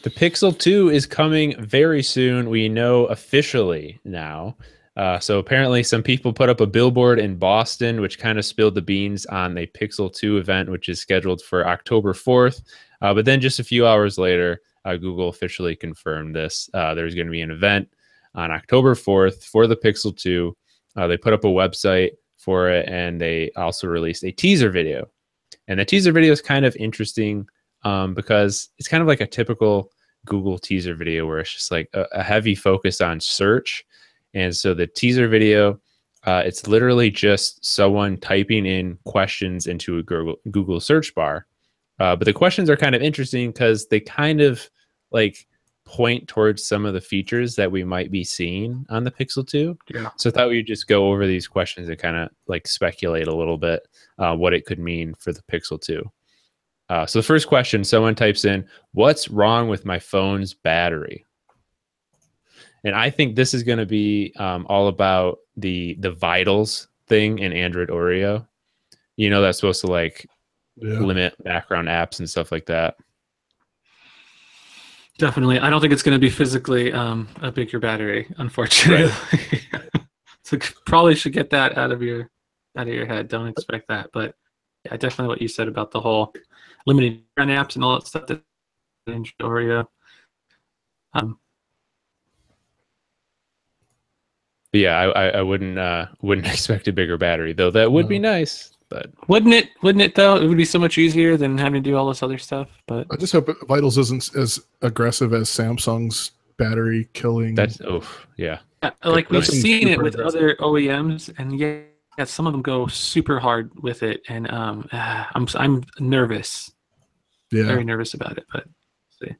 The Pixel 2 is coming very soon. We know officially now. So apparently some people put up a billboard in Boston, which kind of spilled the beans on a Pixel 2 event, which is scheduled for October 4th. But then just a few hours later, Google officially confirmed this. There's going to be an event on October 4th for the Pixel 2. They put up a website for it, and they also released a teaser video. And the teaser video is kind of interesting because it's kind of like a typical Google teaser video where it's just like a heavy focus on search. And so the teaser video, it's literally just someone typing in questions into a Google search bar. But the questions are kind of interesting because they kind of like point towards some of the features that we might be seeing on the Pixel 2. Yeah. So I thought we'd just go over these questions and kind of like speculate a little bit what it could mean for the Pixel 2. So the first question, someone types in, "What's wrong with my phone's battery?" And I think this is going to be all about the vitals thing in Android Oreo. You know, that's supposed to like limit background apps and stuff like that. Definitely. I don't think it's going to be physically a bigger battery, unfortunately. Right. So probably should get that out of your head. Don't expect that. But yeah, definitely what you said about the whole limited apps and all that stuff that in Oreo. Yeah, I wouldn't expect a bigger battery, though. That would be nice. But wouldn't it though? It would be so much easier than having to do all this other stuff. But I just hope Vitals isn't as aggressive as Samsung's battery killing. That's yeah. Like we've seen it with other OEMs, and yeah, some of them go super hard with it, and I'm nervous. Yeah, very nervous about it. But see.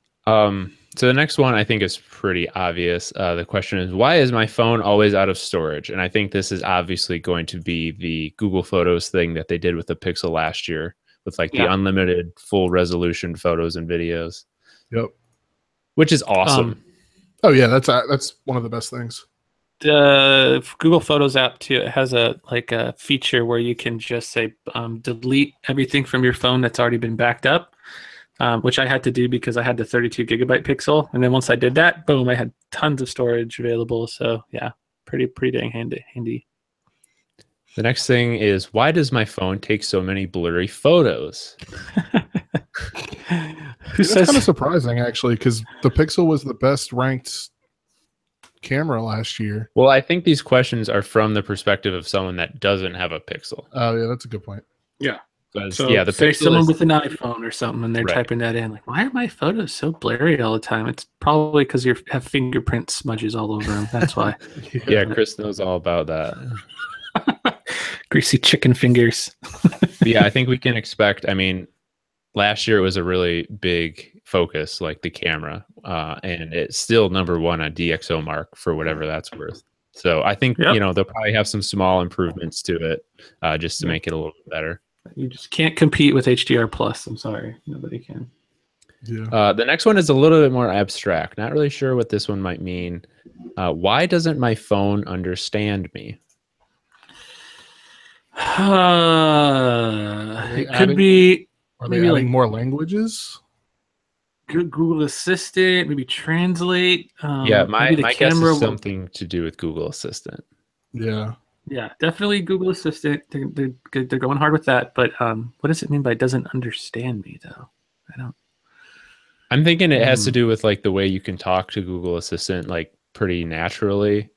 So the next one I think is pretty obvious. The question is, why is my phone always out of storage? And I think this is obviously going to be the Google Photos thing that they did with the Pixel last year with like the unlimited full resolution photos and videos. Yep. Which is awesome. Oh yeah, that's one of the best things. The Google Photos app too, it has a feature where you can just say delete everything from your phone that's already been backed up. Which I had to do because I had the 32 gigabyte Pixel, and then once I did that, boom, I had tons of storage available. So yeah, pretty dang handy. The next thing is, why does my phone take so many blurry photos? That's kind of surprising, actually, because the Pixel was the best ranked camera last year. Well, I think these questions are from the perspective of someone that doesn't have a Pixel. Oh yeah, that's a good point. Yeah. So, yeah, the say someone with an iPhone or something, and they're typing that in, like, why are my photos so blurry all the time? It's probably because you have fingerprint smudges all over them. That's why. Yeah, Chris knows all about that. Greasy chicken fingers. Yeah, I think we can expect. I mean, last year it was a really big focus, like the camera, and it's still #1 on DxOMark for whatever that's worth. So I think they'll probably have some small improvements to it, just to make it a little bit better. You just can't compete with HDR Plus. I'm sorry, nobody can. Yeah. The next one is a little bit more abstract. Not really sure what this one might mean. Why doesn't my phone understand me? It could be. Are they adding more languages? Google Assistant, maybe Translate. Yeah, my guess is something to do with Google Assistant. Yeah. Yeah, definitely Google Assistant. They're going hard with that. But what does it mean by doesn't understand me, though? I don't. I'm thinking it has to do with like the way you can talk to Google Assistant like pretty naturally.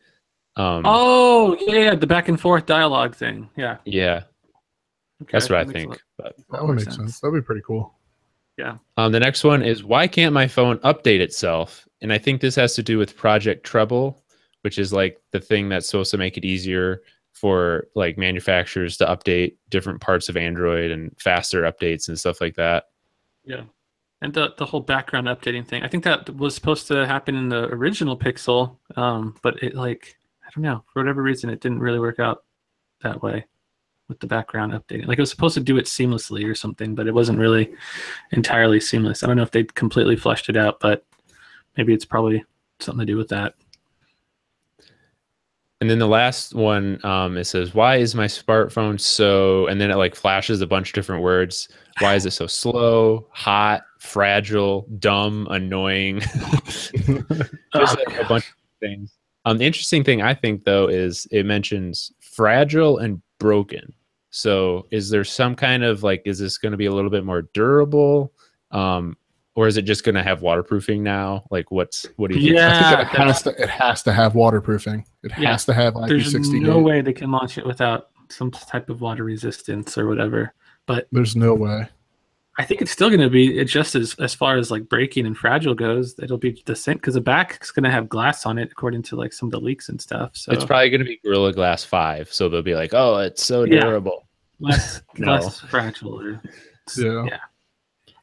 Oh, yeah, the back and forth dialogue thing. Yeah. Yeah. Okay, that's what I think. But that would make sense. That'd be pretty cool. Yeah. The next one is, why can't my phone update itself? And I think this has to do with Project Treble, which is like the thing that's supposed to make it easier for like manufacturers to update different parts of Android and faster updates and stuff like that. Yeah. And the whole background updating thing, I think that was supposed to happen in the original Pixel, but it I don't know, for whatever reason, it didn't really work out that way with the background updating. Like it was supposed to do it seamlessly or something, but it wasn't really entirely seamless. I don't know if they completely fleshed it out, but maybe it's probably something to do with that. And then the last one, it says, "Why is my smartphone so?" And then it like flashes a bunch of different words. Why is it so slow, hot, fragile, dumb, annoying? Just a bunch of things. The interesting thing I think though is it mentions fragile and broken. So is there some kind of like, is this going to be a little bit more durable? Or is it just going to have waterproofing now? Like what do you think? I think it has to have waterproofing. It has to have IP60. There's no way they can launch it without some type of water resistance or whatever. But there's no way. I think it's still going to be just as far as like breaking and fragile goes. It'll be the same because the back is going to have glass on it, according to like some of the leaks and stuff. So it's probably going to be Gorilla Glass 5. So they'll be like, "Oh, it's so durable, less fragile." Yeah.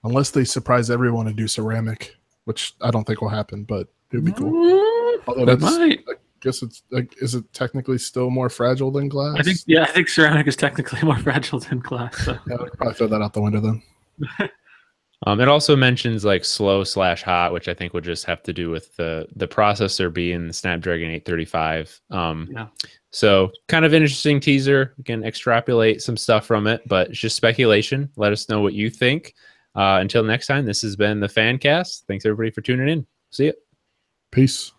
Unless they surprise everyone and do ceramic, which I don't think will happen, but it would be cool. Although I guess it's like, is it technically still more fragile than glass? I think ceramic is technically more fragile than glass. So. Yeah, I could probably throw that out the window then. It also mentions like slow/hot, which I think would just have to do with the processor being the Snapdragon 835. So kind of interesting teaser. We can extrapolate some stuff from it, but it's just speculation. Let us know what you think. Until next time, this has been the Fancast. Thanks everybody for tuning in. See ya. Peace.